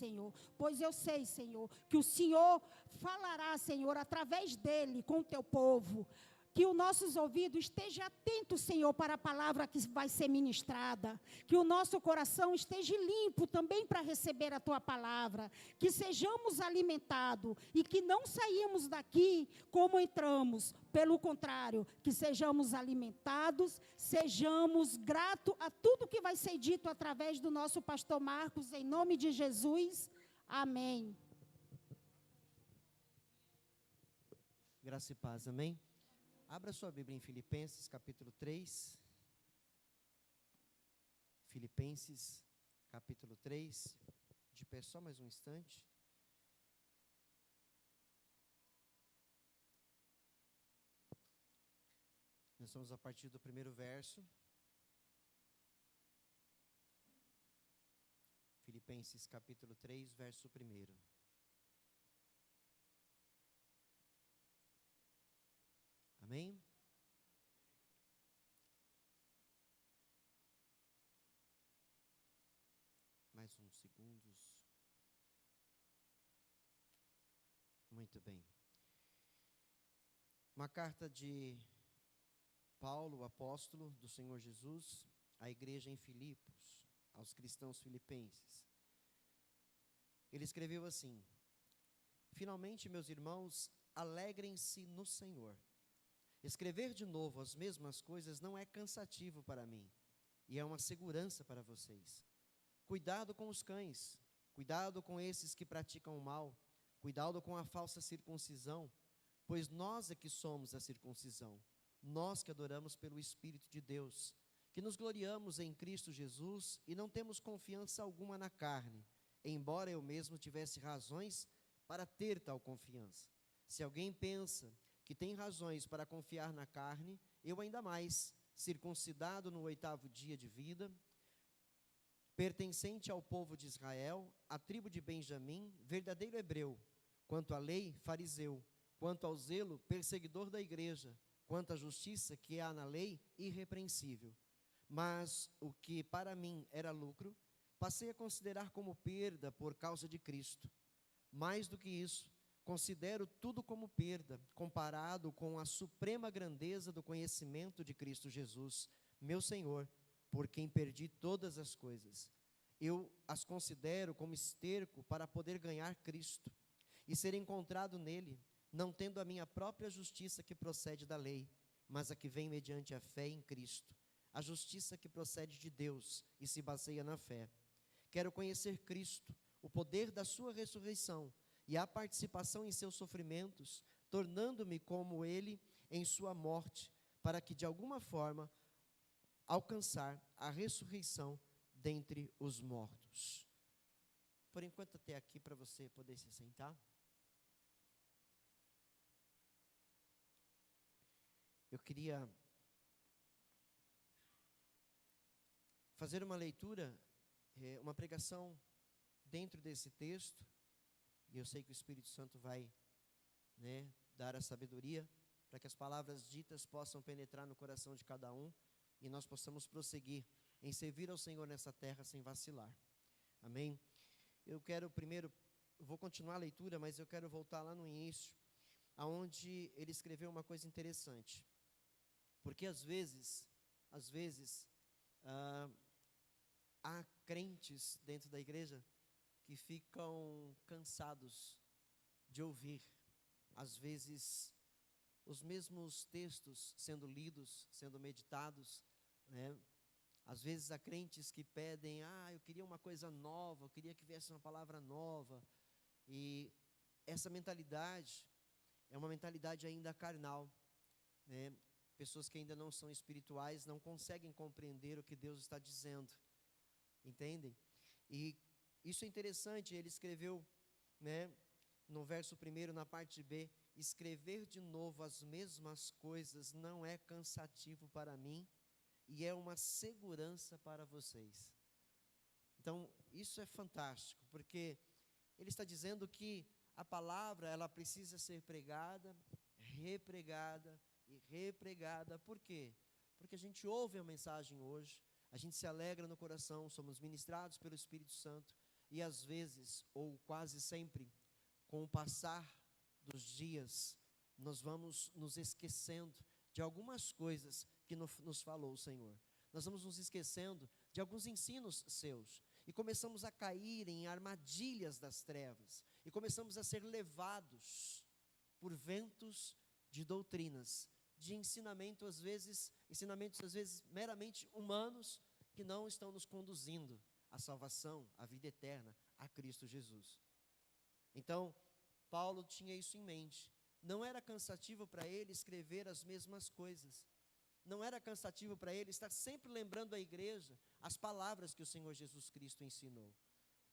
Senhor, pois eu sei, Senhor, que o Senhor falará, Senhor, através dele com o teu povo. Que os nossos ouvidos estejam atentos, Senhor, para a palavra que vai ser ministrada. Que o nosso coração esteja limpo também para receber a tua palavra. Que sejamos alimentados e que não saímos daqui como entramos. Pelo contrário, que sejamos alimentados, sejamos gratos a tudo que vai ser dito através do nosso pastor Marcos, em nome de Jesus. Amém. Graça e paz, amém? Abra sua Bíblia em Filipenses, capítulo 3. Filipenses, capítulo 3. De pé só mais um instante. Nós estamos a partir do primeiro verso. Filipenses, capítulo 3, verso 1. Amém? Mais uns segundos. Muito bem. Uma carta de Paulo, o apóstolo do Senhor Jesus, à igreja em Filipos, aos cristãos filipenses. Ele escreveu assim: finalmente, meus irmãos, alegrem-se no Senhor. Escrever de novo as mesmas coisas não é cansativo para mim, e é uma segurança para vocês. Cuidado com os cães, cuidado com esses que praticam o mal, cuidado com a falsa circuncisão, pois nós é que somos a circuncisão, nós que adoramos pelo Espírito de Deus, que nos gloriamos em Cristo Jesus e não temos confiança alguma na carne, embora eu mesmo tivesse razões para ter tal confiança. Se alguém pensa que tem razões para confiar na carne, eu ainda mais, circuncidado no 8º dia de vida, pertencente ao povo de Israel, à tribo de Benjamim, verdadeiro hebreu, quanto à lei, fariseu, quanto ao zelo, perseguidor da igreja, quanto à justiça que há na lei, irrepreensível. Mas o que para mim era lucro, passei a considerar como perda por causa de Cristo. Mais do que isso, considero tudo como perda, comparado com a suprema grandeza do conhecimento de Cristo Jesus, meu Senhor, por quem perdi todas as coisas. Eu as considero como esterco para poder ganhar Cristo e ser encontrado nele, não tendo a minha própria justiça que procede da lei, mas a que vem mediante a fé em Cristo, a justiça que procede de Deus e se baseia na fé. Quero conhecer Cristo, o poder da sua ressurreição e a participação em seus sofrimentos, tornando-me como ele em sua morte, para que de alguma forma alcançar a ressurreição dentre os mortos. Por enquanto até aqui para você poder se sentar. Eu queria fazer uma leitura, uma pregação dentro desse texto, e eu sei que o Espírito Santo vai, dar a sabedoria para que as palavras ditas possam penetrar no coração de cada um e nós possamos prosseguir em servir ao Senhor nessa terra sem vacilar. Amém? Eu quero primeiro, vou continuar a leitura, mas eu quero voltar lá no início, aonde ele escreveu uma coisa interessante. Porque às vezes, há crentes dentro da igreja que ficam cansados de ouvir, às vezes, os mesmos textos sendo lidos, sendo meditados, Às vezes há crentes que pedem, eu queria uma coisa nova, eu queria que viesse uma palavra nova, e essa mentalidade é uma mentalidade ainda carnal, Pessoas que ainda não são espirituais não conseguem compreender o que Deus está dizendo, entendem? E isso é interessante, ele escreveu, no verso 1, na parte B, escrever de novo as mesmas coisas não é cansativo para mim, e é uma segurança para vocês. Então, isso é fantástico, porque ele está dizendo que a palavra, ela precisa ser pregada, repregada e repregada. Por quê? Porque a gente ouve a mensagem hoje, a gente se alegra no coração, somos ministrados pelo Espírito Santo, E às vezes, ou quase sempre, com o passar dos dias, nós vamos nos esquecendo de algumas coisas que nos falou o Senhor. Nós vamos nos esquecendo de alguns ensinos seus. E começamos a cair em armadilhas das trevas. E começamos a ser levados por ventos de doutrinas, de ensinamentos às vezes meramente humanos, que não estão nos conduzindo à salvação, à vida eterna, a Cristo Jesus. Então, Paulo tinha isso em mente. Não era cansativo para ele escrever as mesmas coisas. Não era cansativo para ele estar sempre lembrando à igreja as palavras que o Senhor Jesus Cristo ensinou.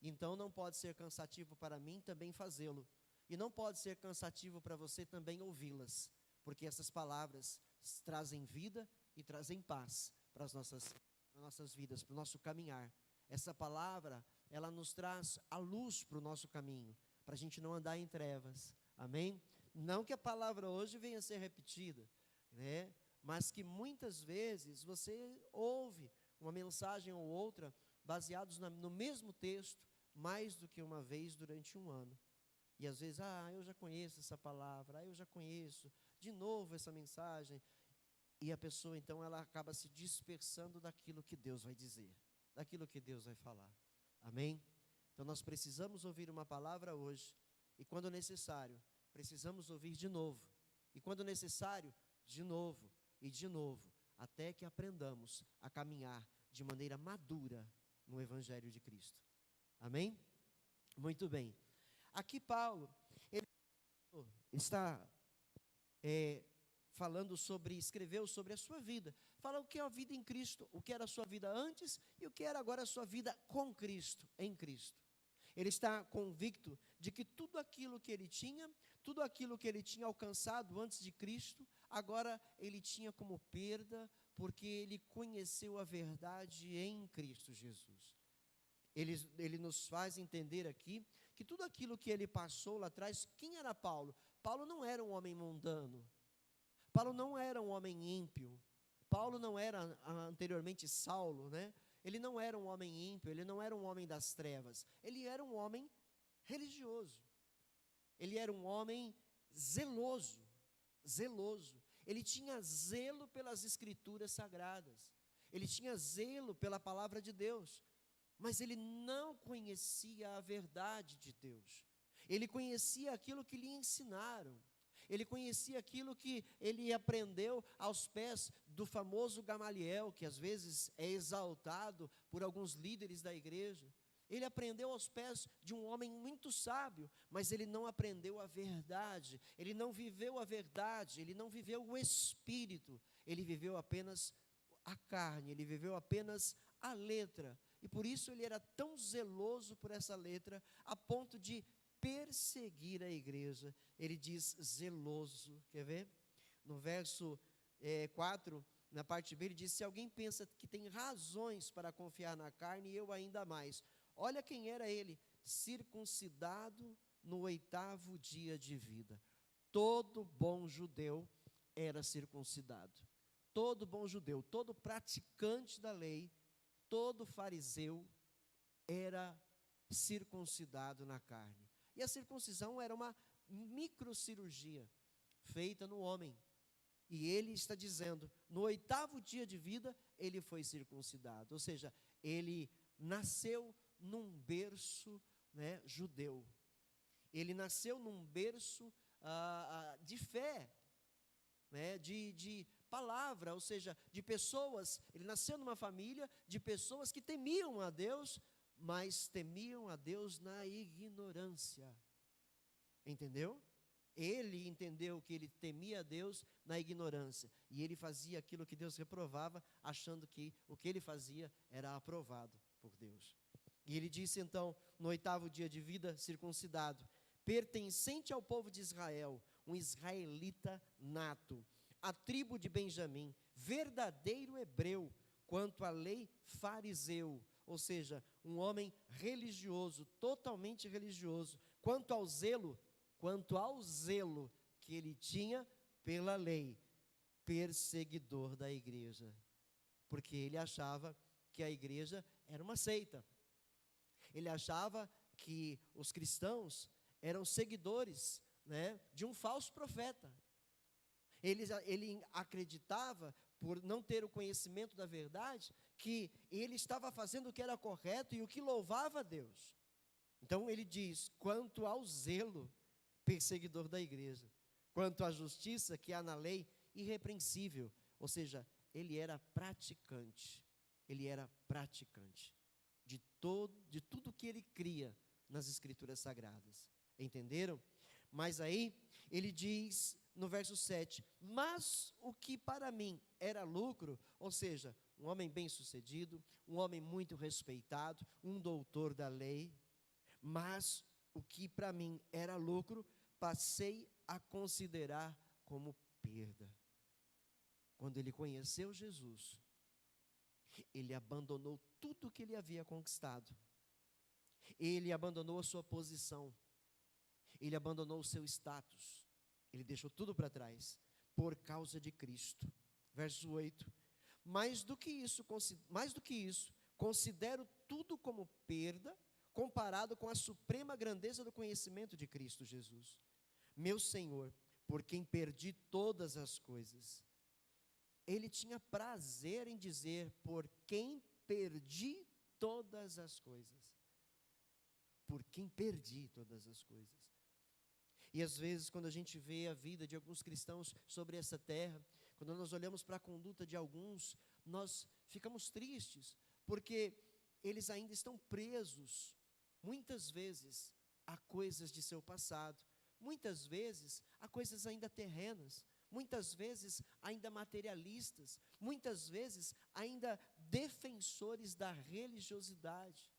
Então não pode ser cansativo para mim também fazê-lo. E não pode ser cansativo para você também ouvi-las. Porque essas palavras trazem vida e trazem paz para as nossas vidas, para o nosso caminhar. Essa palavra, ela nos traz a luz para o nosso caminho, para a gente não andar em trevas. Amém? Não que a palavra hoje venha a ser repetida, né? Mas que muitas vezes você ouve uma mensagem ou outra baseados no mesmo texto, mais do que uma vez durante um ano. E às vezes, eu já conheço essa palavra, eu já conheço, de novo essa mensagem. E a pessoa então ela acaba se dispersando daquilo que Deus vai dizer, daquilo que Deus vai falar. Amém? Então nós precisamos ouvir uma palavra hoje, e quando necessário, precisamos ouvir de novo. E quando necessário, de novo e de novo, até que aprendamos a caminhar de maneira madura no Evangelho de Cristo. Amém? Muito bem. Aqui Paulo, ele está escreveu sobre a sua vida. Fala o que é a vida em Cristo, o que era a sua vida antes e o que era agora a sua vida com Cristo, em Cristo. Ele está convicto de que tudo aquilo que ele tinha alcançado antes de Cristo, agora ele tinha como perda, porque ele conheceu a verdade em Cristo Jesus. Ele nos faz entender aqui que tudo aquilo que ele passou lá atrás. Quem era Paulo? Paulo não era um homem mundano. Paulo não era um homem ímpio. Paulo não era anteriormente Saulo, né? Ele não era um homem ímpio, ele não era um homem das trevas. Ele era um homem religioso. Ele era um homem zeloso. Ele tinha zelo pelas escrituras sagradas. Ele tinha zelo pela palavra de Deus. Mas ele não conhecia a verdade de Deus. Ele conhecia aquilo que lhe ensinaram. Ele conhecia aquilo que ele aprendeu aos pés do famoso Gamaliel, que às vezes é exaltado por alguns líderes da igreja. Ele aprendeu aos pés de um homem muito sábio, mas ele não aprendeu a verdade, ele não viveu a verdade, ele não viveu o Espírito, ele viveu apenas a carne, ele viveu apenas a letra. E por isso ele era tão zeloso por essa letra, a ponto de perseguir a igreja. Ele diz zeloso, quer ver? No verso 4, na parte B, ele diz: se alguém pensa que tem razões para confiar na carne, eu ainda mais. Olha quem era ele: circuncidado no 8º dia de vida. Todo bom judeu era circuncidado. Todo bom judeu, todo praticante da lei, todo fariseu era circuncidado na carne. E a circuncisão era uma microcirurgia feita no homem. E ele está dizendo, no 8º dia de vida, ele foi circuncidado. Ou seja, ele nasceu num berço, né, judeu. Ele nasceu num berço de fé, né, de palavra, ou seja, de pessoas. Ele nasceu numa família de pessoas que temiam a Deus, mas temiam a Deus na ignorância. Entendeu? Ele entendeu que ele temia a Deus na ignorância, e ele fazia aquilo que Deus reprovava, achando que o que ele fazia era aprovado por Deus. E ele disse então, no 8º dia de vida, circuncidado, pertencente ao povo de Israel, um israelita nato, a tribo de Benjamim, verdadeiro hebreu, quanto à lei, fariseu, ou seja, um homem religioso, totalmente religioso, quanto ao zelo que ele tinha pela lei, perseguidor da igreja, porque ele achava que a igreja era uma seita. Ele achava que os cristãos eram seguidores, né, de um falso profeta. Ele acreditava, por não ter o conhecimento da verdade, que ele estava fazendo o que era correto e o que louvava a Deus. Então ele diz: quanto ao zelo, perseguidor da igreja, quanto à justiça que há na lei, irrepreensível. Ou seja, ele era praticante de tudo que ele cria nas Escrituras Sagradas. Entenderam? Mas aí ele diz no verso 7, mas o que para mim era lucro, ou seja, um homem bem-sucedido, um homem muito respeitado, um doutor da lei, mas o que para mim era lucro, passei a considerar como perda. Quando ele conheceu Jesus, ele abandonou tudo que ele havia conquistado. Ele abandonou a sua posição. Ele abandonou o seu status. Ele deixou tudo para trás, por causa de Cristo. Verso 8. Mais do que isso, considero tudo como perda, comparado com a suprema grandeza do conhecimento de Cristo Jesus, meu Senhor, por quem perdi todas as coisas. Ele tinha prazer em dizer: por quem perdi todas as coisas. Por quem perdi todas as coisas. E às vezes, quando a gente vê a vida de alguns cristãos sobre essa terra, quando nós olhamos para a conduta de alguns, nós ficamos tristes, porque eles ainda estão presos, muitas vezes, a coisas de seu passado, muitas vezes a coisas ainda terrenas, muitas vezes ainda materialistas, muitas vezes ainda defensores da religiosidade.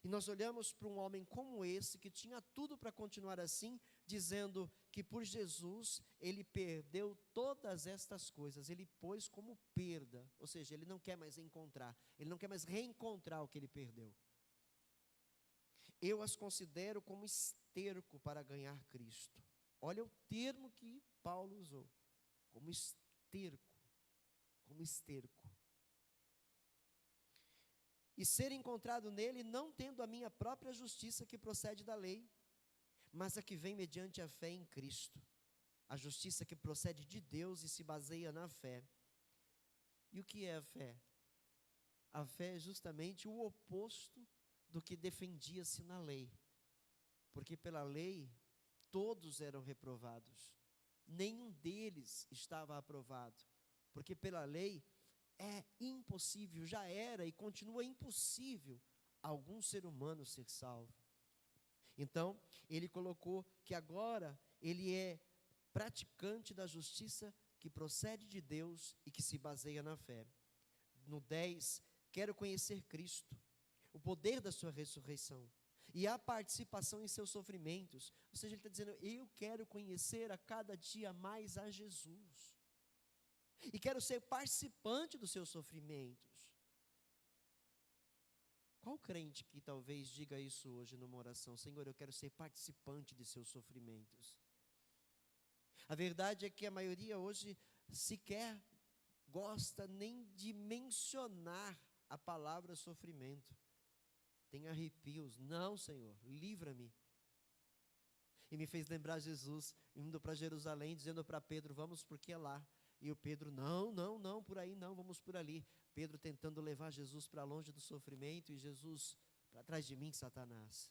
E nós olhamos para um homem como esse, que tinha tudo para continuar assim, dizendo que por Jesus ele perdeu todas estas coisas, ele pôs como perda, ou seja, ele não quer mais encontrar, ele não quer mais reencontrar o que ele perdeu. Eu as considero como esterco para ganhar Cristo. Olha o termo que Paulo usou, como esterco, como esterco. E ser encontrado nele, não tendo a minha própria justiça que procede da lei, mas a que vem mediante a fé em Cristo, a justiça que procede de Deus e se baseia na fé. E o que é a fé? A fé é justamente o oposto do que defendia-se na lei, porque pela lei todos eram reprovados, nenhum deles estava aprovado, porque pela lei é impossível, já era e continua impossível algum ser humano ser salvo. Então, ele colocou que agora ele é praticante da justiça que procede de Deus e que se baseia na fé. No 10, quero conhecer Cristo, o poder da sua ressurreição e a participação em seus sofrimentos. Ou seja, ele está dizendo: eu quero conhecer a cada dia mais a Jesus. E quero ser participante dos seus sofrimentos. Qual crente que talvez diga isso hoje numa oração? Senhor, eu quero ser participante de seus sofrimentos. A verdade é que a maioria hoje sequer gosta nem de mencionar a palavra sofrimento. Tem arrepios. Não, Senhor, livra-me. E me fez lembrar Jesus indo para Jerusalém, dizendo para Pedro: vamos porque é lá. E o Pedro: não, por aí não, vamos por ali. Pedro tentando levar Jesus para longe do sofrimento, e Jesus: para trás de mim, Satanás.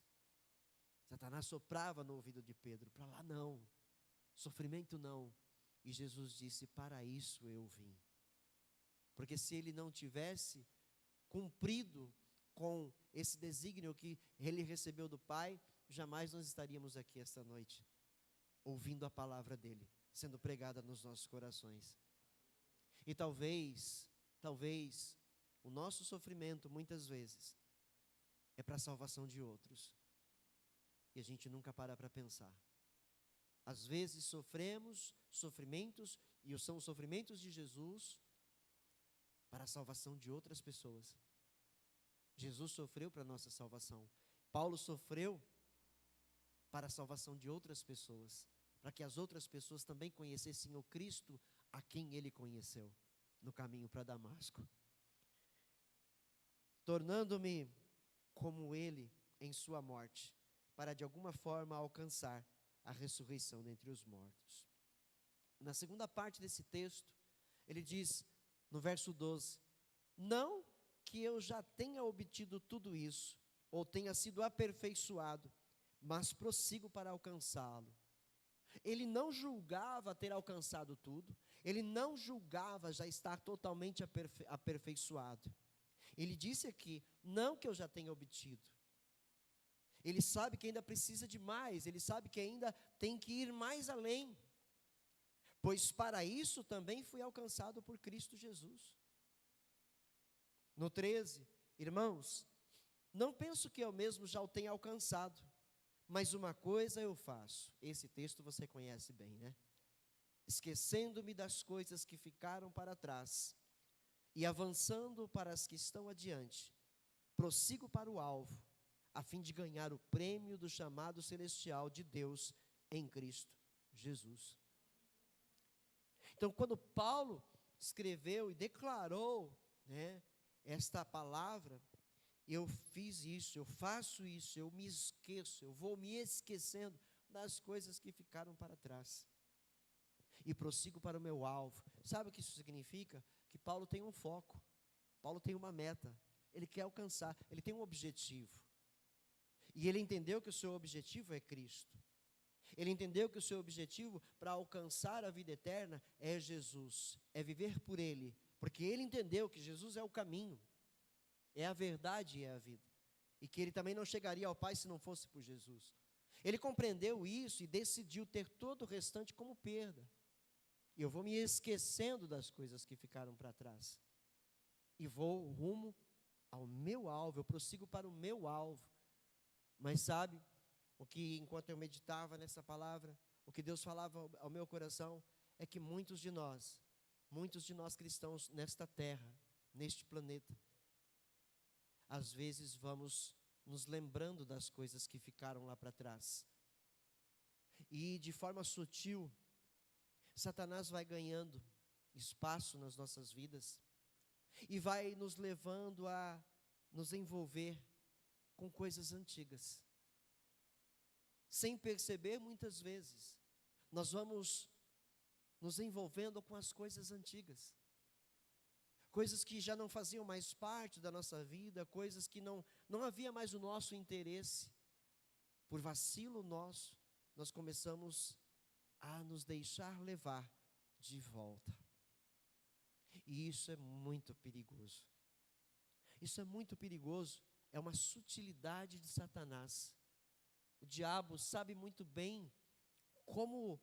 Satanás soprava no ouvido de Pedro: para lá não, sofrimento não. E Jesus disse: para isso eu vim. Porque se ele não tivesse cumprido com esse desígnio que ele recebeu do Pai, jamais nós estaríamos aqui esta noite, ouvindo a palavra dele sendo pregada nos nossos corações. E talvez o nosso sofrimento, muitas vezes, é para a salvação de outros, e a gente nunca para pensar. Às vezes sofremos sofrimentos, e são os sofrimentos de Jesus para a salvação de outras pessoas. Jesus sofreu para a nossa salvação. Paulo sofreu para a salvação de outras pessoas, para que as outras pessoas também conhecessem o Cristo a quem ele conheceu no caminho para Damasco. Tornando-me como ele em sua morte, para de alguma forma alcançar a ressurreição dentre os mortos. Na segunda parte desse texto, ele diz, no verso 12, não que eu já tenha obtido tudo isso, ou tenha sido aperfeiçoado, mas prossigo para alcançá-lo. Ele não julgava ter alcançado tudo, ele não julgava já estar totalmente aperfeiçoado. Ele disse aqui, não que eu já tenha obtido. Ele sabe que ainda precisa de mais, ele sabe que ainda tem que ir mais além. Pois para isso também fui alcançado por Cristo Jesus. No 13, irmãos, não penso que eu mesmo já o tenha alcançado, mas uma coisa eu faço. Esse texto você conhece bem, né? Esquecendo-me das coisas que ficaram para trás e avançando para as que estão adiante, prossigo para o alvo, a fim de ganhar o prêmio do chamado celestial de Deus em Cristo Jesus. Então, quando Paulo escreveu e declarou, né, esta palavra, eu fiz isso, eu faço isso, eu me esqueço, eu vou me esquecendo das coisas que ficaram para trás e prossigo para o meu alvo. Sabe o que isso significa? Que Paulo tem um foco, Paulo tem uma meta, ele quer alcançar, ele tem um objetivo. E ele entendeu que o seu objetivo é Cristo. Ele entendeu que o seu objetivo para alcançar a vida eterna é Jesus, é viver por Ele, porque ele entendeu que Jesus é o caminho, é a verdade e é a vida, e que ele também não chegaria ao Pai se não fosse por Jesus. Ele compreendeu isso e decidiu ter todo o restante como perda. E eu vou me esquecendo das coisas que ficaram para trás, e vou rumo ao meu alvo, eu prossigo para o meu alvo. Mas sabe, o que enquanto eu meditava nessa palavra, o que Deus falava ao meu coração, é que muitos de nós cristãos nesta terra, neste planeta, às vezes vamos nos lembrando das coisas que ficaram lá para trás. E de forma sutil, Satanás vai ganhando espaço nas nossas vidas e vai nos levando a nos envolver com coisas antigas. Sem perceber, muitas vezes, nós vamos nos envolvendo com as coisas antigas. Coisas que já não faziam mais parte da nossa vida, coisas que não havia mais o nosso interesse. Por vacilo nosso, nós começamos a nos deixar levar de volta. E isso é muito perigoso. Isso é muito perigoso. É uma sutilidade de Satanás. O diabo sabe muito bem como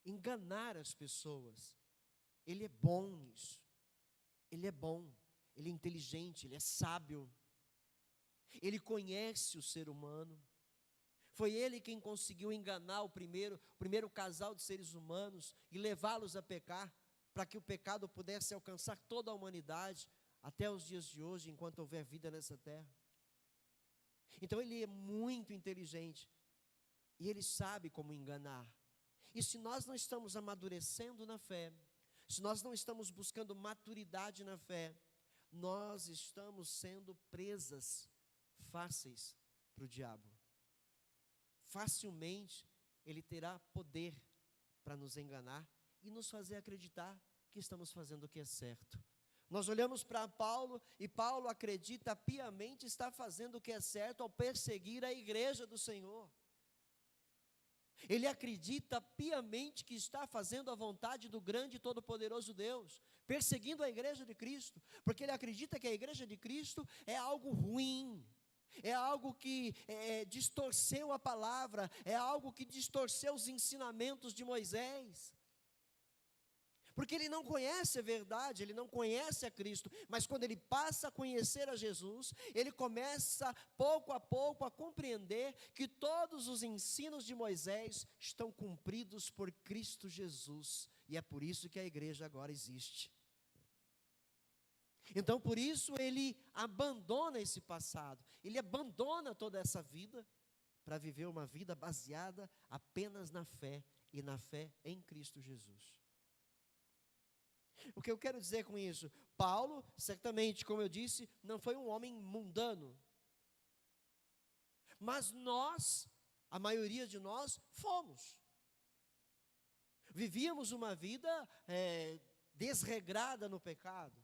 enganar as pessoas. Ele é bom nisso. Ele é bom, ele é inteligente, ele é sábio. Ele conhece o ser humano. Foi ele quem conseguiu enganar o primeiro casal de seres humanos e levá-los a pecar, para que o pecado pudesse alcançar toda a humanidade até os dias de hoje, enquanto houver vida nessa terra. Então ele é muito inteligente e ele sabe como enganar. E se nós não estamos amadurecendo na fé, se nós não estamos buscando maturidade na fé, nós estamos sendo presas fáceis para o diabo. Facilmente ele terá poder para nos enganar e nos fazer acreditar que estamos fazendo o que é certo. Nós olhamos para Paulo e Paulo acredita piamente estar fazendo o que é certo ao perseguir a igreja do Senhor. Ele acredita piamente que está fazendo a vontade do grande e todo-poderoso Deus, perseguindo a igreja de Cristo, porque ele acredita que a igreja de Cristo é algo ruim, é algo que distorceu a palavra, é algo que distorceu os ensinamentos de Moisés. Porque ele não conhece a verdade, ele não conhece a Cristo, mas quando ele passa a conhecer a Jesus, ele começa pouco a pouco a compreender que todos os ensinos de Moisés estão cumpridos por Cristo Jesus, e é por isso que a igreja agora existe. Então por isso ele abandona esse passado, ele abandona toda essa vida, para viver uma vida baseada apenas na fé, e na fé em Cristo Jesus. O que eu quero dizer com isso? Paulo, certamente, como eu disse, não foi um homem mundano. Mas nós, a maioria de nós, fomos. Vivíamos uma vida desregrada no pecado.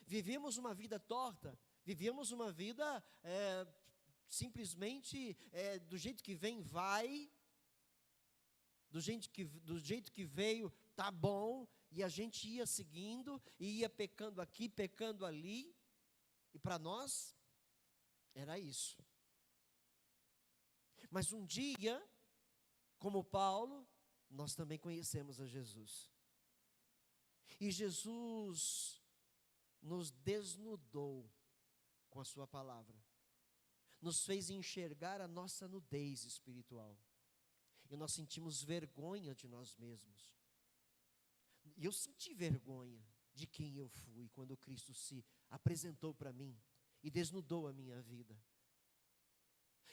Vivíamos uma vida torta. Vivíamos uma vida simplesmente do jeito que vem, vai. Do jeito que veio, tá bom. E a gente ia seguindo, e ia pecando aqui, pecando ali. E para nós, era isso. Mas um dia, como Paulo, nós também conhecemos a Jesus. E Jesus nos desnudou com a sua palavra. Nos fez enxergar a nossa nudez espiritual. E nós sentimos vergonha de nós mesmos. E eu senti vergonha de quem eu fui quando Cristo se apresentou para mim e desnudou a minha vida.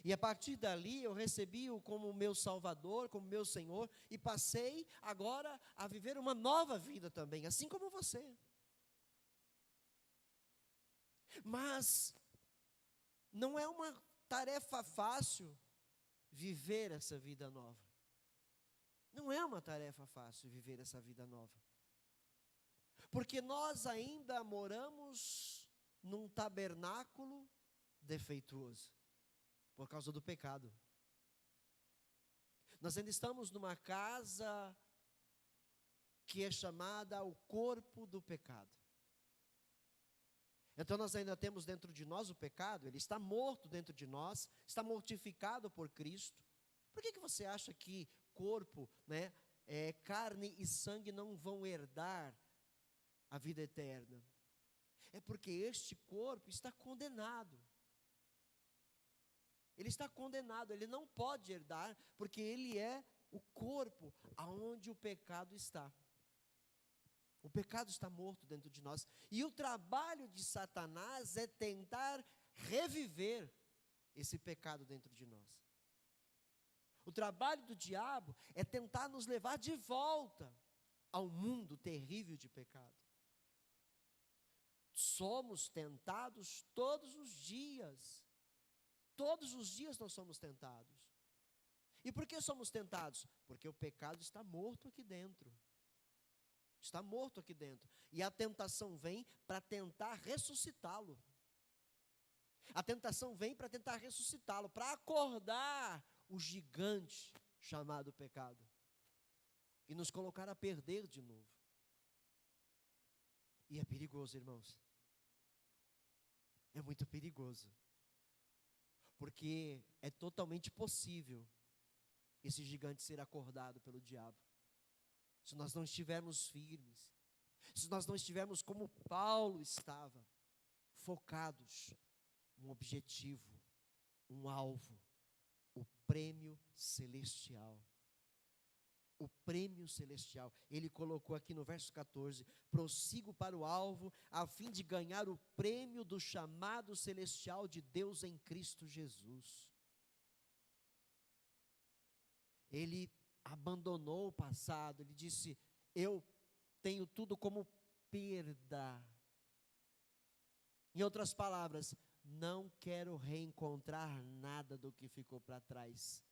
E a partir dali eu recebi-o como meu Salvador, como meu Senhor, e passei agora a viver uma nova vida também, assim como você. Mas não é uma tarefa fácil viver essa vida nova. Não é uma tarefa fácil viver essa vida nova. Porque nós ainda moramos num tabernáculo defeituoso, por causa do pecado. Nós ainda estamos numa casa que é chamada o corpo do pecado. Então nós ainda temos dentro de nós o pecado, ele está morto dentro de nós, está mortificado por Cristo. Por que você acha que corpo, carne e sangue não vão herdar a vida eterna? É porque este corpo está condenado. Ele está condenado, ele não pode herdar, porque ele é o corpo aonde o pecado está. O pecado está morto dentro de nós. E o trabalho de Satanás é tentar reviver esse pecado dentro de nós. O trabalho do diabo é tentar nos levar de volta ao mundo terrível de pecado. Somos tentados todos os dias. Todos os dias nós somos tentados. E por que somos tentados? Porque o pecado está morto aqui dentro. Está morto aqui dentro. E a tentação vem para tentar ressuscitá-lo. A tentação vem para tentar ressuscitá-lo, para acordar o gigante chamado pecado. E nos colocar a perder de novo. E é perigoso, irmãos. É muito perigoso. Porque é totalmente possível esse gigante ser acordado pelo diabo. Se nós não estivermos firmes, se nós não estivermos como Paulo estava, focados num objetivo, um alvo, o prêmio celestial. O prêmio celestial. Ele colocou aqui no verso 14: prossigo para o alvo, a fim de ganhar o prêmio do chamado celestial de Deus em Cristo Jesus. Ele abandonou o passado, ele disse: eu tenho tudo como perda. Em outras palavras, não quero reencontrar nada do que ficou para trás.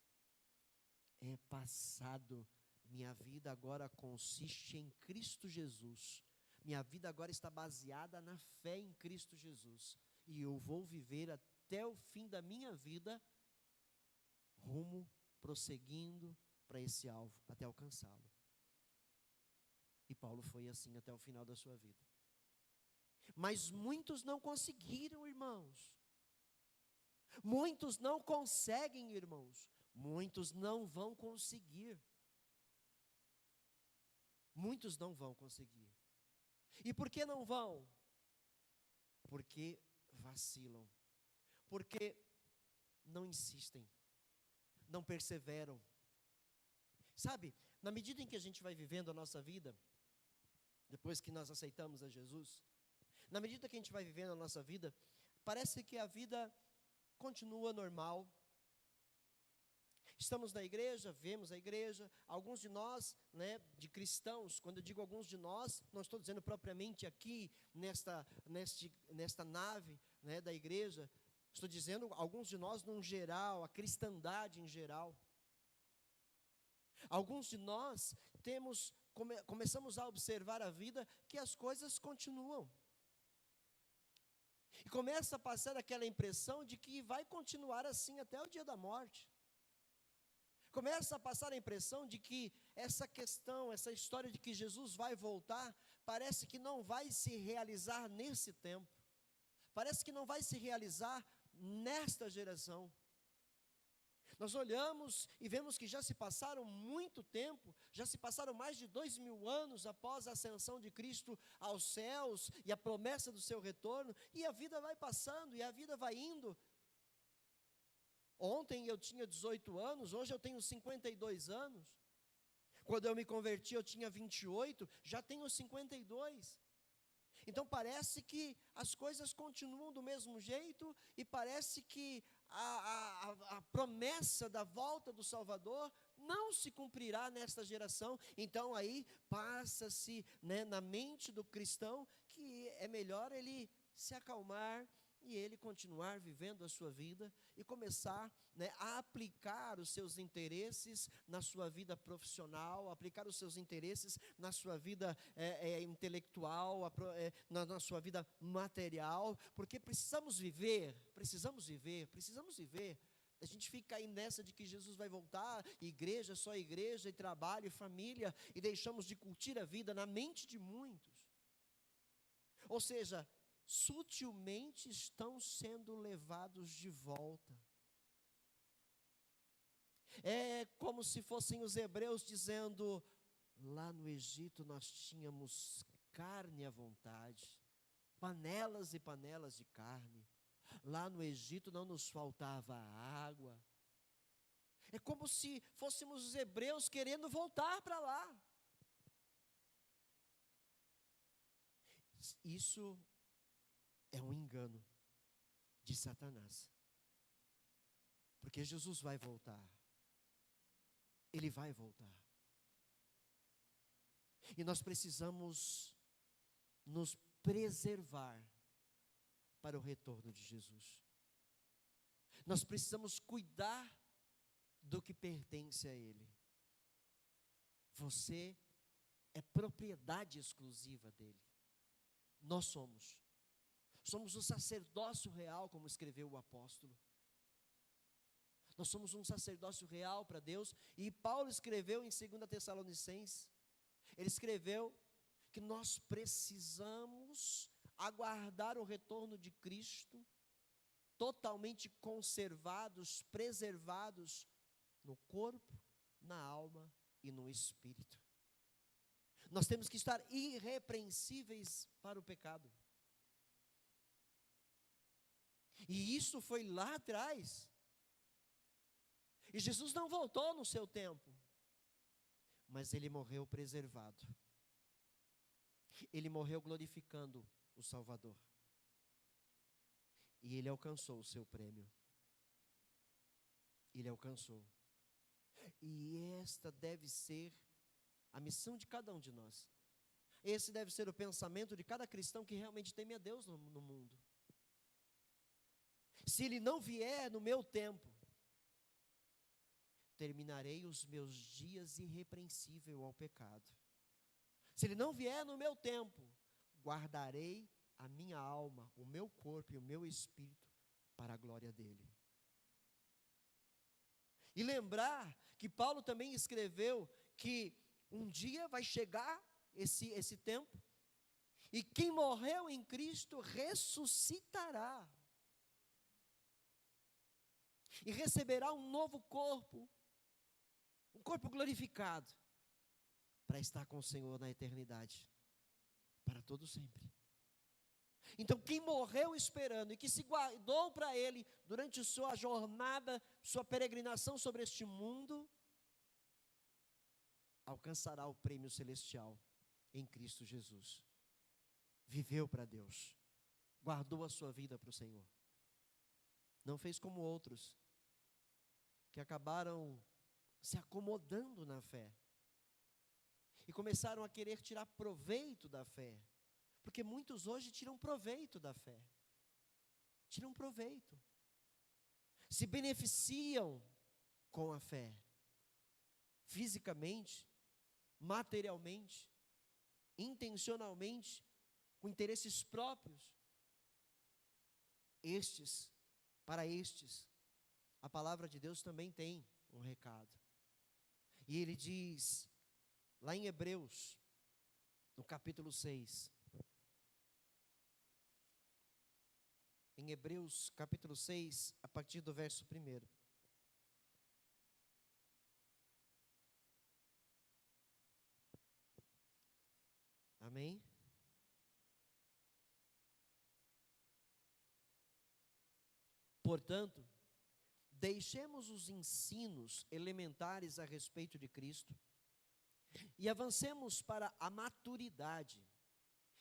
É passado. Minha vida agora consiste em Cristo Jesus. Minha vida agora está baseada na fé em Cristo Jesus. E eu vou viver até o fim da minha vida, prosseguindo para esse alvo, até alcançá-lo. E Paulo foi assim até o final da sua vida. Mas muitos não conseguiram, irmãos. Muitos não conseguem, irmãos. Muitos não vão conseguir. Muitos não vão conseguir. E por que não vão? Porque vacilam. Porque não insistem. Não perseveram. Sabe, na medida em que a gente vai vivendo a nossa vida, depois que nós aceitamos a Jesus, na medida que a gente vai vivendo a nossa vida, parece que a vida continua normal. Estamos na igreja, vemos a igreja, alguns de nós, de cristãos, quando eu digo alguns de nós, não estou dizendo propriamente aqui, nesta nave, da igreja, Estou dizendo, alguns de nós, num geral, a cristandade em geral. Alguns de nós começamos a observar a vida que as coisas continuam. E começa a passar aquela impressão de que vai continuar assim até o dia da morte. Começa a passar a impressão de que essa questão, essa história de que Jesus vai voltar, parece que não vai se realizar nesse tempo. Parece que não vai se realizar nesta geração. Nós olhamos e vemos que já se passaram muito tempo, já se passaram mais de 2000 anos após a ascensão de Cristo aos céus e a promessa do seu retorno, e a vida vai passando e a vida vai indo. Ontem eu tinha 18 anos, hoje eu tenho 52 anos. Quando eu me converti eu tinha 28, já tenho 52. Então parece que as coisas continuam do mesmo jeito e parece que a promessa da volta do Salvador não se cumprirá nesta geração. Então aí passa-se, né, na mente do cristão que é melhor ele se acalmar e ele continuar vivendo a sua vida e começar, né, a aplicar os seus interesses na sua vida profissional, aplicar os seus interesses na sua vida intelectual, na sua vida material, porque precisamos viver. A gente fica aí nessa de que Jesus vai voltar, igreja, só igreja, e trabalho, e família, e deixamos de curtir a vida na mente de muitos. Ou seja, sutilmente estão sendo levados de volta. É como se fossem os hebreus dizendo: lá no Egito nós tínhamos carne à vontade, panelas e panelas de carne. Lá no Egito não nos faltava água. É como se fôssemos os hebreus querendo voltar para lá. Isso é um engano de Satanás. Porque Jesus vai voltar. Ele vai voltar. E nós precisamos nos preservar para o retorno de Jesus. Nós precisamos cuidar do que pertence a Ele. Você é propriedade exclusiva dEle. Nós somos. Somos o sacerdócio real, como escreveu o apóstolo. Nós somos um sacerdócio real para Deus. E Paulo escreveu em 2 Tessalonicenses, ele escreveu que nós precisamos aguardar o retorno de Cristo, totalmente conservados, preservados no corpo, na alma e no espírito. Nós temos que estar irrepreensíveis para o pecado. E isso foi lá atrás. E Jesus não voltou no seu tempo, mas ele morreu preservado. Ele morreu glorificando o Salvador. E ele alcançou o seu prêmio. Ele alcançou. E esta deve ser a missão de cada um de nós. Esse deve ser o pensamento de cada cristão que realmente teme a Deus no mundo. Se ele não vier no meu tempo, terminarei os meus dias irrepreensível ao pecado. Se ele não vier no meu tempo, guardarei a minha alma, o meu corpo e o meu espírito para a glória dele. E lembrar que Paulo também escreveu que um dia vai chegar esse tempo, e quem morreu em Cristo ressuscitará. E receberá um novo corpo, um corpo glorificado, para estar com o Senhor na eternidade, para todo sempre. Então quem morreu esperando e que se guardou para Ele durante sua jornada, sua peregrinação sobre este mundo, alcançará o prêmio celestial em Cristo Jesus. Viveu para Deus, guardou a sua vida para o Senhor. Não fez como outros, que acabaram se acomodando na fé e começaram a querer tirar proveito da fé, porque muitos hoje tiram proveito da fé, tiram proveito. se beneficiam com a fé, fisicamente, materialmente, intencionalmente, com interesses próprios. Para estes, a palavra de Deus também tem um recado. E ele diz, lá em Hebreus, no capítulo 6, em Hebreus capítulo 6, a partir do verso 1. Amém? Portanto, deixemos os ensinos elementares a respeito de Cristo e avancemos para a maturidade,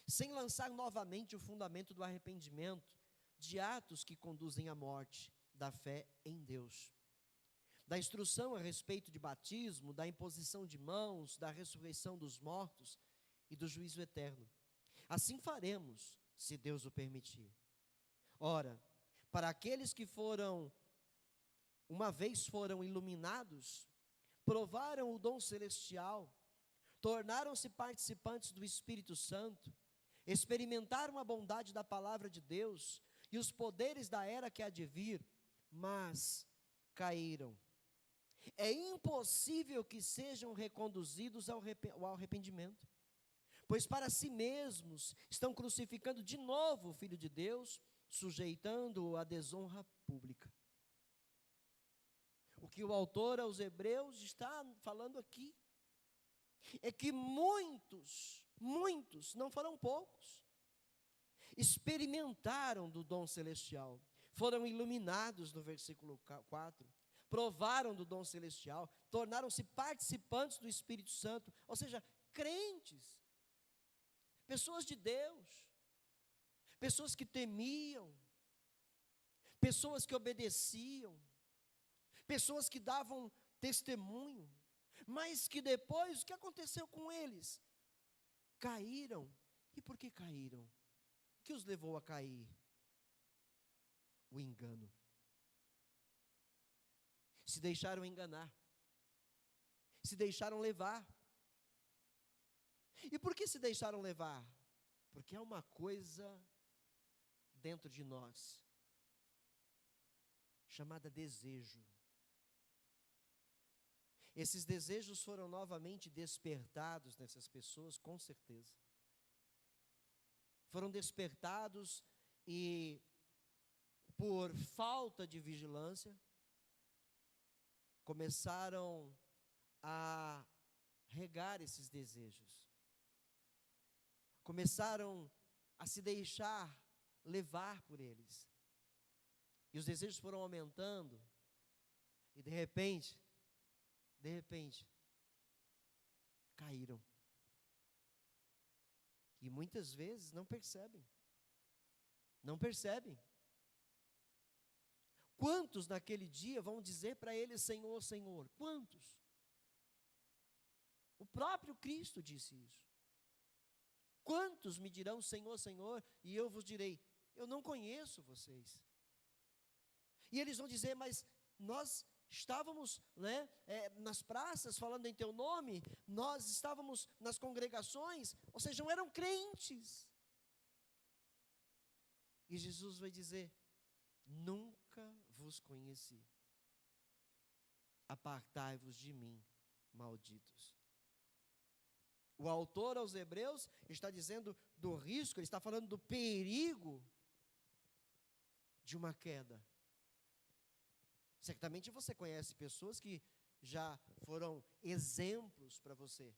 sem lançar novamente o fundamento do arrependimento, de atos que conduzem à morte, da fé em Deus, da instrução a respeito de batismo, da imposição de mãos, da ressurreição dos mortos e do juízo eterno. Assim faremos, se Deus o permitir. Ora, para aqueles que uma vez foram iluminados, provaram o dom celestial, tornaram-se participantes do Espírito Santo, experimentaram a bondade da palavra de Deus e os poderes da era que há de vir, mas caíram. É impossível que sejam reconduzidos ao arrependimento, pois para si mesmos estão crucificando de novo o Filho de Deus, sujeitando-o à desonra pública. O que o autor aos Hebreus está falando aqui é que muitos, não foram poucos, experimentaram do dom celestial, foram iluminados no versículo 4, provaram do dom celestial, tornaram-se participantes do Espírito Santo, ou seja, crentes, pessoas de Deus, pessoas que temiam, pessoas que obedeciam, pessoas que davam testemunho, mas que depois, o que aconteceu com eles? Caíram. E por que caíram? O que os levou a cair? O engano. Se deixaram enganar, se deixaram levar. E por que se deixaram levar? Porque há uma coisa dentro de nós, chamada desejo. Esses desejos foram novamente despertados nessas pessoas, com certeza. Foram despertados e, por falta de vigilância, começaram a regar esses desejos. Começaram a se deixar levar por eles. E os desejos foram aumentando, e de repente, caíram. E muitas vezes não percebem. Quantos naquele dia vão dizer para ele, Senhor, Senhor? Quantos? O próprio Cristo disse isso. Quantos me dirão, Senhor, Senhor? E eu vos direi, eu não conheço vocês. E eles vão dizer, mas nós estávamos nas praças falando em teu nome, nós estávamos nas congregações, ou seja, não eram crentes. E Jesus vai dizer, nunca vos conheci, apartai-vos de mim, malditos. O autor aos Hebreus está dizendo do risco, ele está falando do perigo de uma queda. Certamente você conhece pessoas que já foram exemplos para você.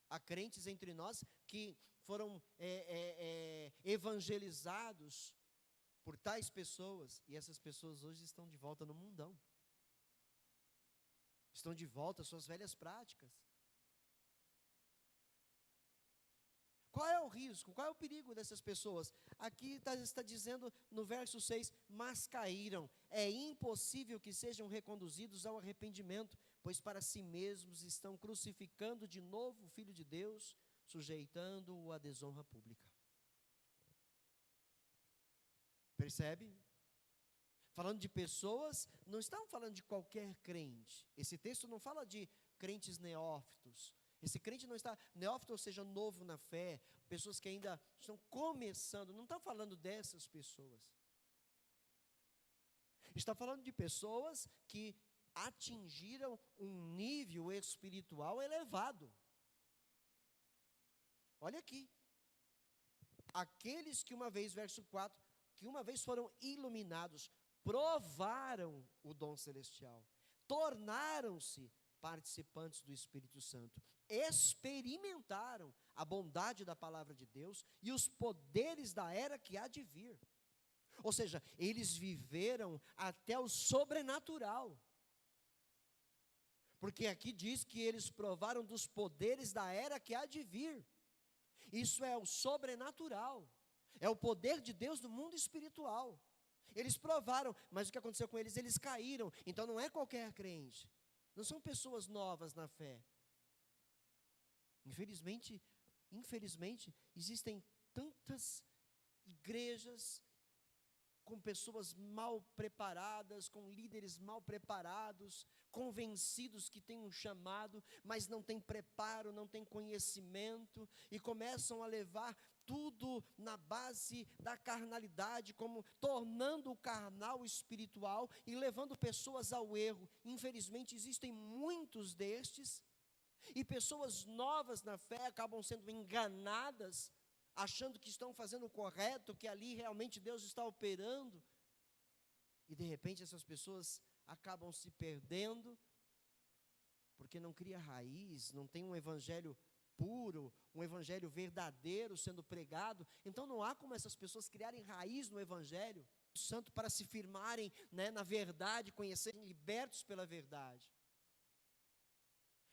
Há crentes entre nós que foram evangelizados por tais pessoas, e essas pessoas hoje estão de volta no mundão. Estão de volta às suas velhas práticas. Qual é o risco? Qual é o perigo dessas pessoas? Aqui está dizendo no verso 6, mas caíram. É impossível que sejam reconduzidos ao arrependimento, pois para si mesmos estão crucificando de novo o Filho de Deus, sujeitando-o à desonra pública. Percebe? falando de pessoas, não estão falando de qualquer crente. Esse texto não fala de crentes neófitos. Esse crente não está, neófito, ou seja, novo na fé, pessoas que ainda estão começando, não está falando dessas pessoas. Está falando de pessoas que atingiram um nível espiritual elevado. Olha aqui. Aqueles que uma vez, verso 4, que uma vez foram iluminados, provaram o dom celestial, tornaram-se participantes do Espírito Santo, experimentaram a bondade da palavra de Deus e os poderes da era que há de vir. Ou seja, eles viveram até o sobrenatural. Porque aqui diz que eles provaram dos poderes da era que há de vir. Isso é o sobrenatural. É o poder de Deus no mundo espiritual. Eles provaram, mas o que aconteceu com eles? Eles caíram. Então não é qualquer crente. Não são pessoas novas na fé. Infelizmente, existem tantas igrejas com pessoas mal preparadas, com líderes mal preparados, convencidos que têm um chamado, mas não têm preparo, não têm conhecimento, e começam a levar tudo na base da carnalidade, como tornando o carnal espiritual e levando pessoas ao erro. Infelizmente, existem muitos destes, e pessoas novas na fé acabam sendo enganadas, achando que estão fazendo o correto, que ali realmente Deus está operando, e de repente essas pessoas acabam se perdendo, porque não cria raiz, não tem um evangelho puro, um evangelho verdadeiro sendo pregado. Então não há como essas pessoas criarem raiz no evangelho santo para se firmarem, na verdade, conhecerem, libertos pela verdade.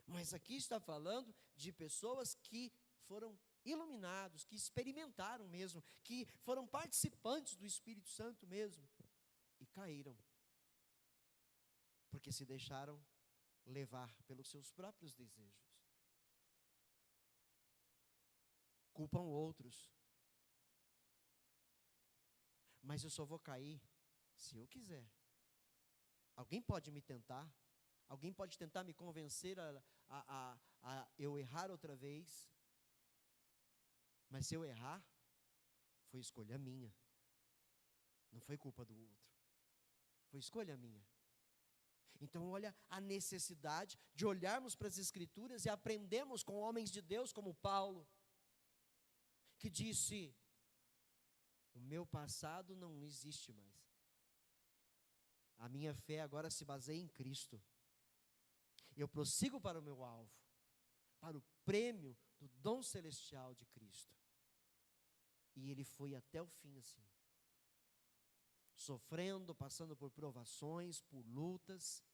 Mas aqui está falando de pessoas que foram iluminados, que experimentaram mesmo, que foram participantes do Espírito Santo mesmo, e caíram, porque se deixaram levar pelos seus próprios desejos. Culpam outros. Mas eu só vou cair se eu quiser. Alguém pode me tentar, alguém pode tentar me convencer a eu errar outra vez, mas se eu errar, foi escolha minha, não foi culpa do outro, foi escolha minha. Então olha a necessidade de olharmos para as Escrituras e aprendemos com homens de Deus como Paulo, que disse: o meu passado não existe mais, a minha fé agora se baseia em Cristo, eu prossigo para o meu alvo, para o prêmio do dom celestial de Cristo. E ele foi até o fim assim, sofrendo, passando por provações, por lutas,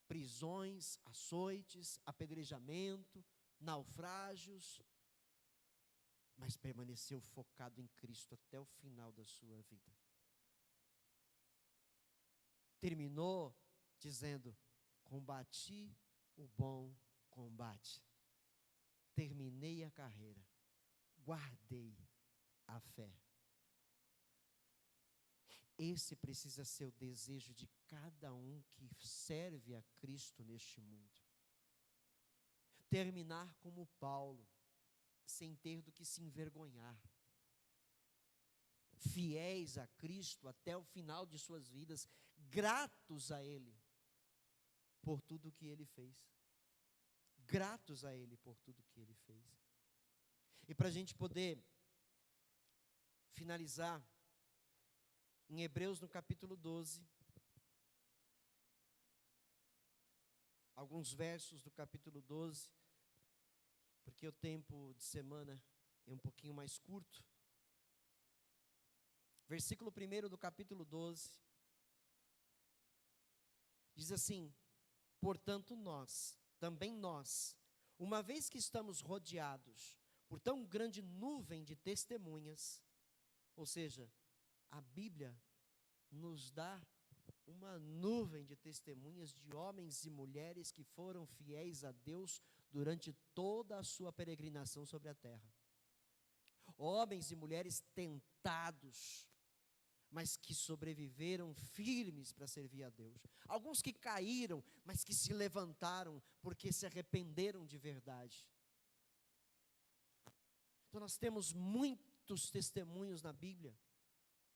prisões, açoites, apedrejamento, naufrágios, mas permaneceu focado em Cristo até o final da sua vida. Terminou dizendo: combati o bom combate, terminei a carreira, guardei a fé. Esse precisa ser o desejo de cada um que serve a Cristo neste mundo. Terminar como Paulo, sem ter do que se envergonhar. Fiéis a Cristo até o final de suas vidas, gratos a Ele por tudo que Ele fez. Gratos a Ele por tudo que Ele fez. E para a gente poder finalizar, em Hebreus no capítulo 12, alguns versos do capítulo 12, porque o tempo de semana é um pouquinho mais curto. Versículo 1 do capítulo 12, diz assim: portanto também nós, uma vez que estamos rodeados por tão grande nuvem de testemunhas, ou seja, a Bíblia nos dá uma nuvem de testemunhas de homens e mulheres que foram fiéis a Deus durante toda a sua peregrinação sobre a terra. Homens e mulheres tentados, mas que sobreviveram firmes para servir a Deus. Alguns que caíram, mas que se levantaram porque se arrependeram de verdade. Então nós temos muitos testemunhos na Bíblia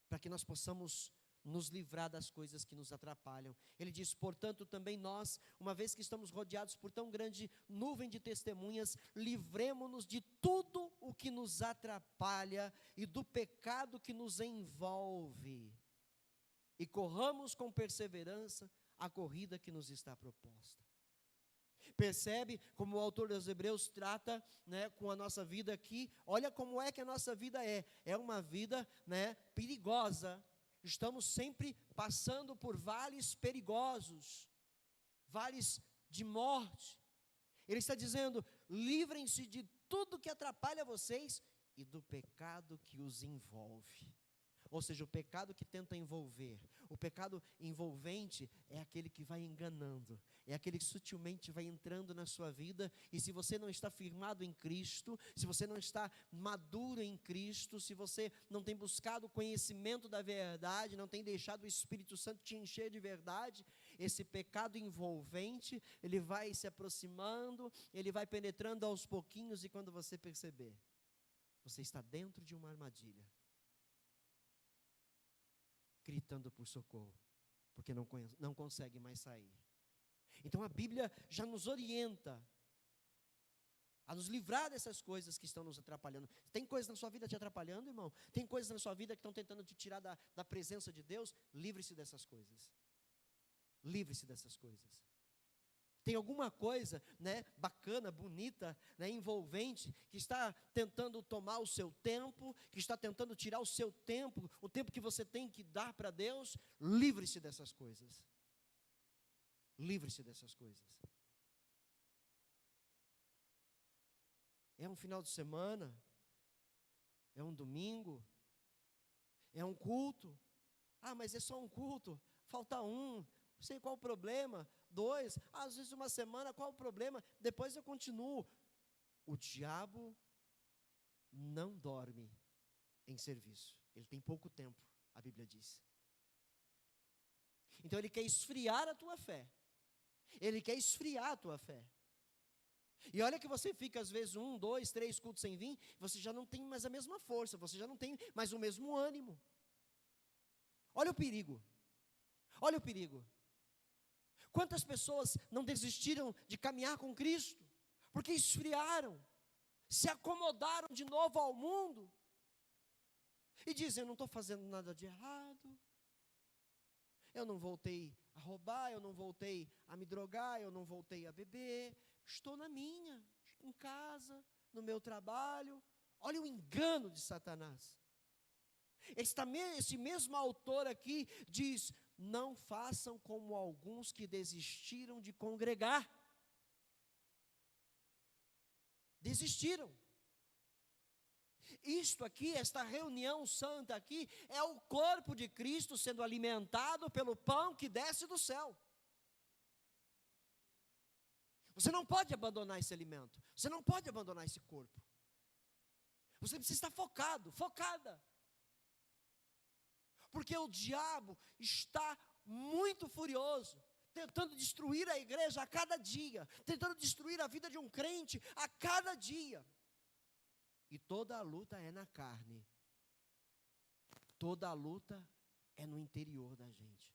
para que nós possamos nos livrar das coisas que nos atrapalham. Ele diz: portanto, também nós, uma vez que estamos rodeados por tão grande nuvem de testemunhas, livremo-nos de tudo o que nos atrapalha e do pecado que nos envolve, e corramos com perseverança a corrida que nos está proposta. Percebe como o autor dos Hebreus trata, né, com a nossa vida aqui? Olha como é que a nossa vida é uma vida, né, perigosa. Estamos sempre passando por vales perigosos, vales de morte. Ele está dizendo: livrem-se de tudo que atrapalha vocês e do pecado que os envolve. Ou seja, o pecado que tenta envolver. O pecado envolvente é aquele que vai enganando, é aquele que sutilmente vai entrando na sua vida, e se você não está firmado em Cristo, se você não está maduro em Cristo, se você não tem buscado o conhecimento da verdade, não tem deixado o Espírito Santo te encher de verdade, esse pecado envolvente, ele vai se aproximando, ele vai penetrando aos pouquinhos, e quando você perceber, você está dentro de uma armadilha, gritando por socorro, porque não consegue mais sair. Então a Bíblia já nos orienta a nos livrar dessas coisas que estão nos atrapalhando. Tem coisas na sua vida te atrapalhando, irmão? Tem coisas na sua vida que estão tentando te tirar da presença de Deus? Livre-se dessas coisas. Livre-se dessas coisas. Tem alguma coisa, né, bacana, bonita, né, envolvente, que está tentando tomar o seu tempo, que está tentando tirar o seu tempo, o tempo que você tem que dar para Deus? Livre-se dessas coisas. Livre-se dessas coisas. É um final de semana, é um domingo, é um culto. Ah, mas é só um culto, falta um, não sei qual o problema. 2, às vezes uma semana, qual o problema? Depois eu continuo. O diabo não dorme em serviço. Ele tem pouco tempo, a Bíblia diz. Então ele quer esfriar a tua fé. Ele quer esfriar a tua fé. E olha que você fica às vezes 1, 2, 3 cultos sem vir, você já não tem mais a mesma força, você já não tem mais o mesmo ânimo. Olha o perigo. Olha o perigo. Quantas pessoas não desistiram de caminhar com Cristo, porque esfriaram, se acomodaram de novo ao mundo, e dizem: eu não estou fazendo nada de errado, eu não voltei a roubar, eu não voltei a me drogar, eu não voltei a beber, estou na minha, em casa, no meu trabalho. Olha o engano de Satanás. Esse mesmo autor aqui diz: não façam como alguns que desistiram de congregar. Desistiram. Isto aqui, esta reunião santa aqui, é o corpo de Cristo sendo alimentado pelo pão que desce do céu. Você não pode abandonar esse alimento. Você não pode abandonar esse corpo. Você precisa estar focado, focada. Porque o diabo está muito furioso, tentando destruir a igreja a cada dia, tentando destruir a vida de um crente a cada dia. E toda a luta é na carne. Toda a luta é no interior da gente.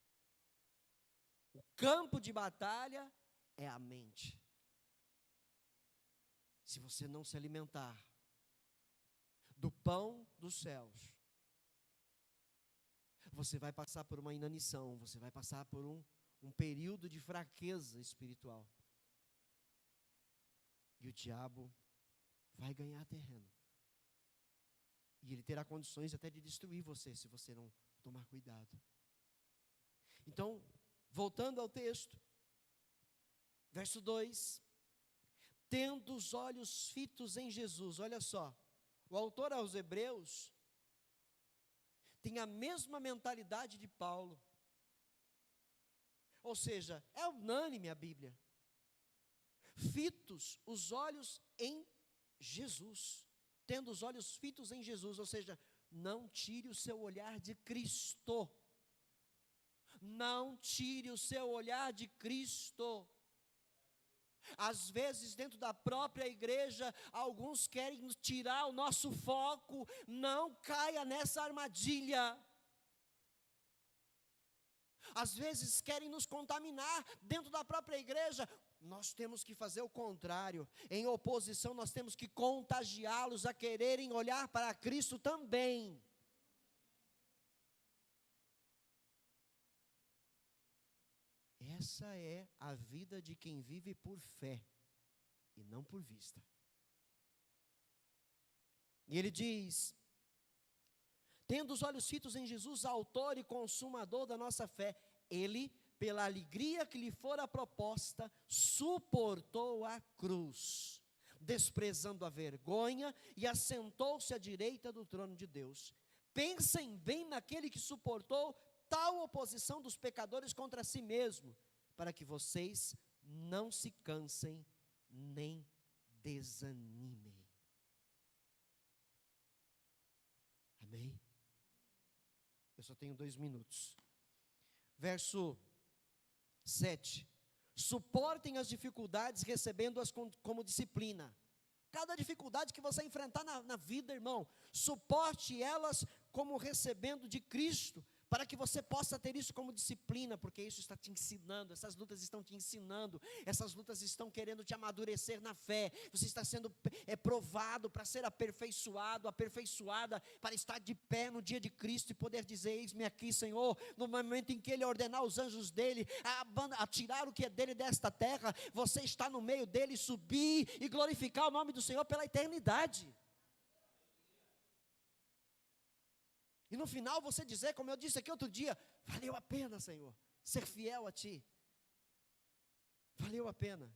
O campo de batalha é a mente. Se você não se alimentar do pão dos céus, você vai passar por uma inanição, você vai passar por um período de fraqueza espiritual. E o diabo vai ganhar terreno. E ele terá condições até de destruir você, se você não tomar cuidado. Então, voltando ao texto, verso 2, tendo os olhos fitos em Jesus. Olha só, o autor aos Hebreus tem a mesma mentalidade de Paulo. Ou seja, é unânime a Bíblia. Fitos os olhos em Jesus. Tendo os olhos fitos em Jesus, ou seja, não tire o seu olhar de Cristo. Não tire o seu olhar de Cristo. Às vezes, dentro da própria igreja, alguns querem tirar o nosso foco. Não caia nessa armadilha. Às vezes querem nos contaminar dentro da própria igreja. Nós temos que fazer o contrário. Em oposição, nós temos que contagiá-los a quererem olhar para Cristo também. Essa é a vida de quem vive por fé e não por vista. E ele diz: tendo os olhos fitos em Jesus, autor e consumador da nossa fé, ele, pela alegria que lhe fora proposta, suportou a cruz, desprezando a vergonha, e assentou-se à direita do trono de Deus. Pensem bem naquele que suportou tal oposição dos pecadores contra si mesmo, para que vocês não se cansem nem desanimem. Amém? Eu só tenho 2 minutos. Verso 7. Suportem as dificuldades, recebendo-as como disciplina. Cada dificuldade que você enfrentar na vida, irmão, suporte elas como recebendo de Cristo, para que você possa ter isso como disciplina, porque isso está te ensinando, essas lutas estão te ensinando, essas lutas estão querendo te amadurecer na fé, você está sendo provado para ser aperfeiçoado, aperfeiçoada, para estar de pé no dia de Cristo e poder dizer: eis-me aqui, Senhor. No momento em que Ele ordenar os anjos dele a tirar o que é dele desta terra, você está no meio dele, subir e glorificar o nome do Senhor pela eternidade. E no final você dizer, como eu disse aqui outro dia: valeu a pena, Senhor, ser fiel a Ti. Valeu a pena.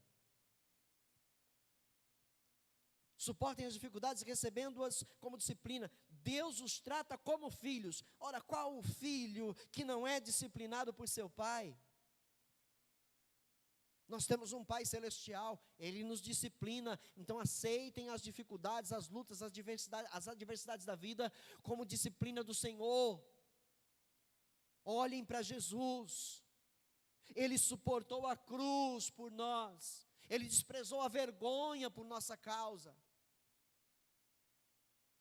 Suportem as dificuldades, recebendo-as como disciplina. Deus os trata como filhos. Ora, qual o filho que não é disciplinado por seu pai? Nós temos um Pai celestial, Ele nos disciplina. Então aceitem as dificuldades, as lutas, as adversidades da vida como disciplina do Senhor. Olhem para Jesus. Ele suportou a cruz por nós. Ele desprezou a vergonha por nossa causa.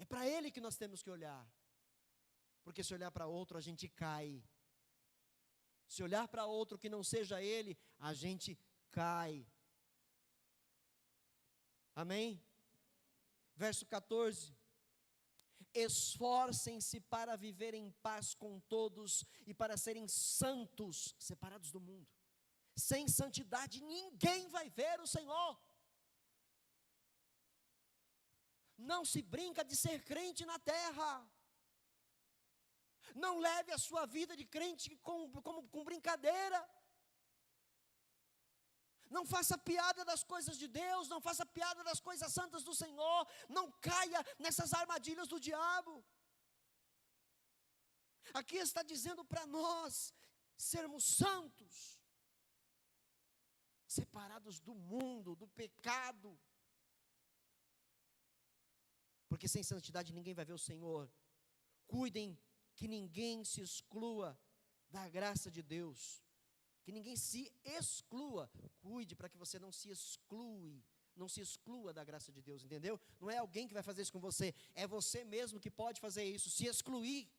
É para Ele que nós temos que olhar. Porque se olhar para outro, a gente cai. Se olhar para outro que não seja Ele, a gente cai. Amém? Verso 14. Esforcem-se para viver em paz com todos e para serem santos, separados do mundo. Sem santidade ninguém vai ver o Senhor. Não se brinca de ser crente na terra. Não leve a sua vida de crente com brincadeira. Não faça piada das coisas de Deus, não faça piada das coisas santas do Senhor, não caia nessas armadilhas do diabo. Aqui está dizendo para nós sermos santos, separados do mundo, do pecado. Porque sem santidade ninguém vai ver o Senhor. Cuidem que ninguém se exclua da graça de Deus. Que ninguém se exclua. Cuide para que você não se exclua da graça de Deus, entendeu? Não é alguém que vai fazer isso com você, é você mesmo que pode fazer isso, se excluir.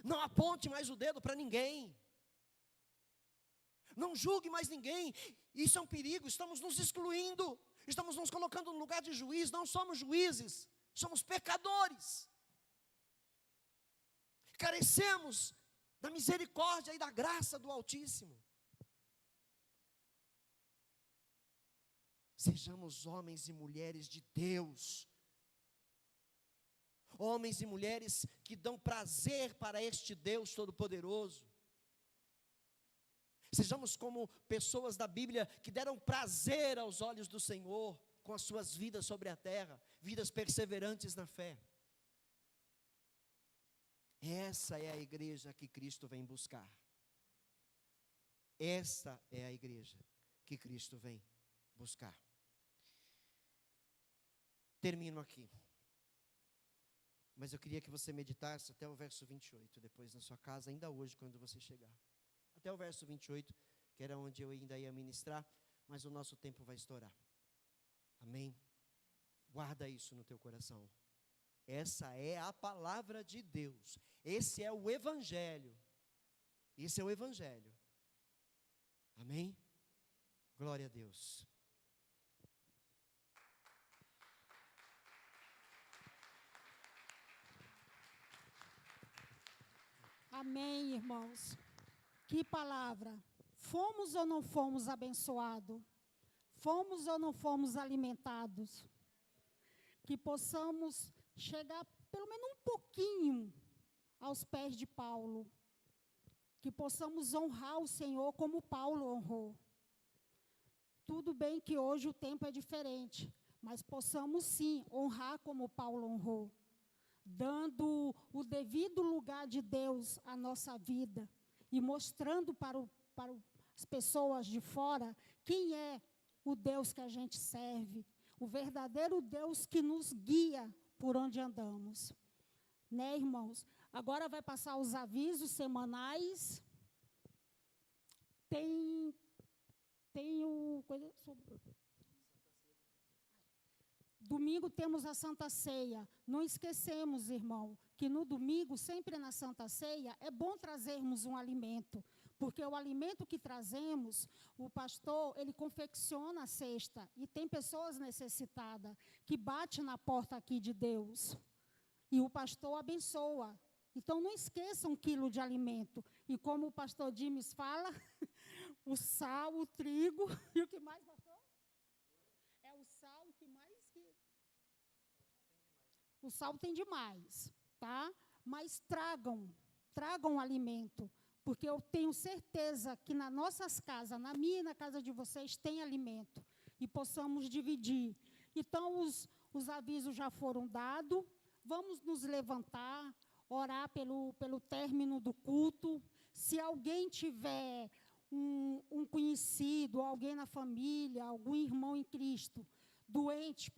Não aponte mais o dedo para ninguém. Não julgue mais ninguém. Isso é um perigo, estamos nos excluindo. Estamos nos colocando no lugar de juiz. Não somos juízes, somos pecadores. Carecemos da misericórdia e da graça do Altíssimo. Sejamos homens e mulheres de Deus. Homens e mulheres que dão prazer para este Deus Todo-Poderoso. Sejamos como pessoas da Bíblia que deram prazer aos olhos do Senhor com as suas vidas sobre a terra, vidas perseverantes na fé. Essa é a igreja que Cristo vem buscar. Essa é a igreja que Cristo vem buscar. Termino aqui. Mas eu queria que você meditasse até o verso 28, depois na sua casa, ainda hoje, quando você chegar. Até o verso 28, que era onde eu ainda ia ministrar, mas o nosso tempo vai estourar. Amém? Guarda isso no teu coração. Essa é a palavra de Deus. Esse é o Evangelho. Esse é o Evangelho. Amém? Glória a Deus. Amém, irmãos. Que palavra. Fomos ou não fomos abençoados? Fomos ou não fomos alimentados? Que possamos chegar pelo menos um pouquinho aos pés de Paulo. Que possamos honrar o Senhor como Paulo honrou. Tudo bem que hoje o tempo é diferente, mas possamos sim honrar como Paulo honrou, dando o devido lugar de Deus à nossa vida e mostrando para as pessoas de fora quem é o Deus que a gente serve, o verdadeiro Deus que nos guia por onde andamos. Né, irmãos? Agora vai passar os avisos semanais. Tem o... Domingo temos a Santa Ceia. Não esquecemos, irmão, que no domingo, sempre na Santa Ceia, é bom trazermos um alimento, porque o alimento que trazemos, o pastor, ele confecciona a cesta, e tem pessoas necessitadas, que batem na porta aqui de Deus, e o pastor abençoa. Então, não esqueça 1 quilo de alimento. E como o pastor Dimes fala, o sal, o trigo, e o que mais, pastor? É o sal, o que mais que... O sal tem demais, tá? Mas tragam alimento, porque eu tenho certeza que nas nossas casas, na minha e na casa de vocês, tem alimento, e possamos dividir. Então, os avisos já foram dados, vamos nos levantar, orar pelo término do culto. Se alguém tiver um conhecido, alguém na família, algum irmão em Cristo, doente,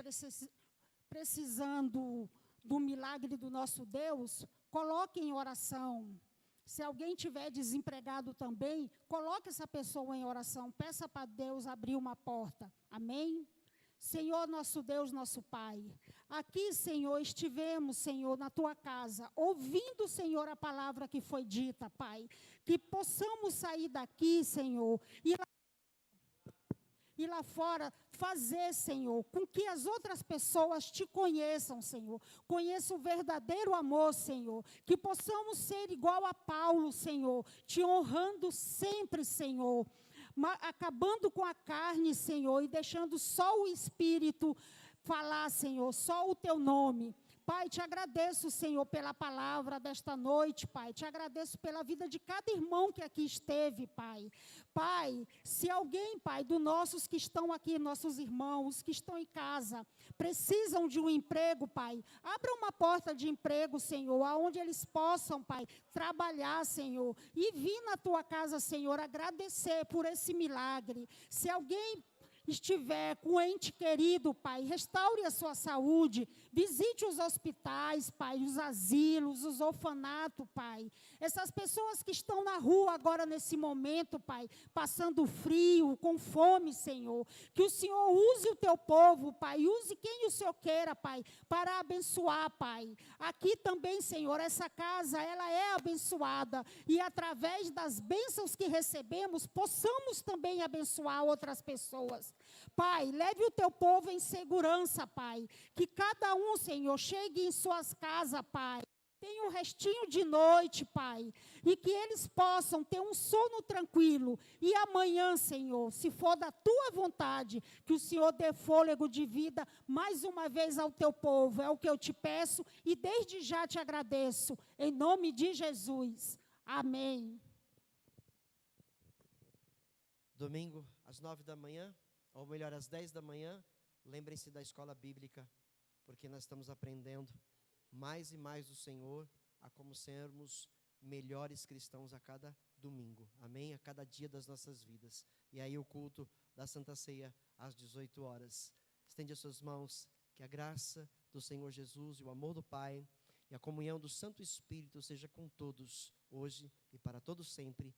precisando do milagre do nosso Deus, coloque em oração. Se alguém tiver desempregado também, coloque essa pessoa em oração, peça para Deus abrir uma porta. Amém? Senhor, nosso Deus, nosso Pai, aqui, Senhor, estivemos, Senhor, na Tua casa, ouvindo, Senhor, a palavra que foi dita, Pai, que possamos sair daqui, Senhor, e lá fora fazer, Senhor, com que as outras pessoas Te conheçam, Senhor, conheçam o verdadeiro amor, Senhor, que possamos ser igual a Paulo, Senhor, Te honrando sempre, Senhor, acabando com a carne, Senhor, e deixando só o Espírito falar, Senhor, só o Teu nome. Pai, Te agradeço, Senhor, pela palavra desta noite, Pai. Te agradeço pela vida de cada irmão que aqui esteve, Pai. Pai, se alguém, Pai, dos nossos que estão aqui, nossos irmãos que estão em casa, precisam de um emprego, Pai, abra uma porta de emprego, Senhor, aonde eles possam, Pai, trabalhar, Senhor, e vir na Tua casa, Senhor, agradecer por esse milagre. Se alguém estiver com um ente querido, Pai, restaure a sua saúde, visite os hospitais, Pai, os asilos, os orfanatos, Pai. Essas pessoas que estão na rua agora nesse momento, Pai, passando frio, com fome, Senhor, que o Senhor use o Teu povo, Pai, use quem o Senhor queira, Pai, para abençoar, Pai. Aqui também, Senhor, essa casa, ela é abençoada, e através das bênçãos que recebemos, possamos também abençoar outras pessoas. Pai, leve o Teu povo em segurança, Pai. Que cada um, Senhor, chegue em suas casas, Pai. Tenha um restinho de noite, Pai. E que eles possam ter um sono tranquilo. E amanhã, Senhor, se for da Tua vontade, que o Senhor dê fôlego de vida mais uma vez ao Teu povo. É o que eu Te peço e desde já Te agradeço. Em nome de Jesus. Amém. Domingo, às 9 da manhã. Ou melhor, às 10 da manhã, lembrem-se da escola bíblica, porque nós estamos aprendendo mais e mais do Senhor, a como sermos melhores cristãos a cada domingo, amém? A cada dia das nossas vidas. E aí o culto da Santa Ceia, às 18 horas. Estende as suas mãos, que a graça do Senhor Jesus e o amor do Pai E a comunhão do Santo Espírito seja com todos, hoje e para todos sempre.